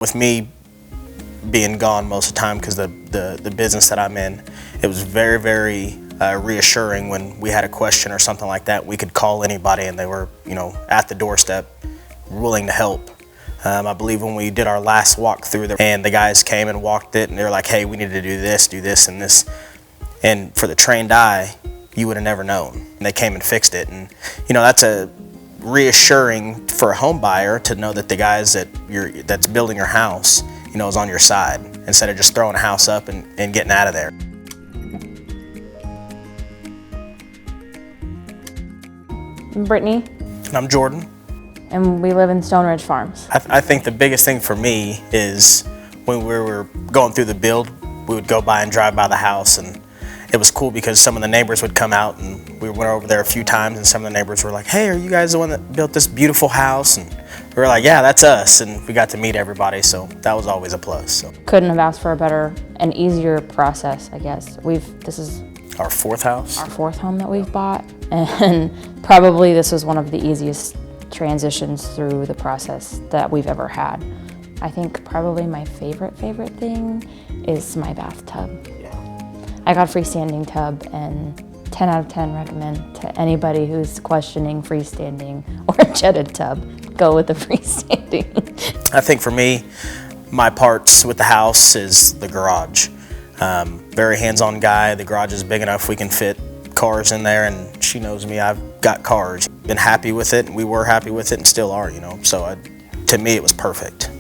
With me being gone most of the time because the business that I'm in, it was very, very reassuring when we had a question or something like that. We could call anybody and they were, at the doorstep, willing to help. I believe when we did our last walk through there, and the guys came and walked it, and they were like, hey, we need to do this, and this. And for the trained eye, you would have never known. And they came and fixed it. And, that's a reassuring for a home buyer to know that the guys that's building your house, is on your side, instead of just throwing a house up and getting out of there. I'm Brittany. And I'm Jordan. And we live in Stone Ridge Farms. I think the biggest thing for me is when we were going through the build, we would go by and drive by the house, and it was cool because some of the neighbors would come out, and we went over there a few times, and some of the neighbors were like, hey, are you guys the one that built this beautiful house? And we were like, yeah, that's us, and we got to meet everybody, so that was always a plus. So. Couldn't have asked for a better and easier process, I guess. This is our fourth house? Our fourth home that we've bought, and probably this was one of the easiest transitions through the process that we've ever had. I think probably my favorite thing is my bathtub. I got a freestanding tub, and 10 out of 10 recommend to anybody who's questioning freestanding or a jetted tub, go with the freestanding. I think for me, my parts with the house is the garage. Very hands-on guy. The garage is big enough we can fit cars in there, and she knows me, I've got cars. Been happy with it, and we were happy with it and still are, so to me it was perfect.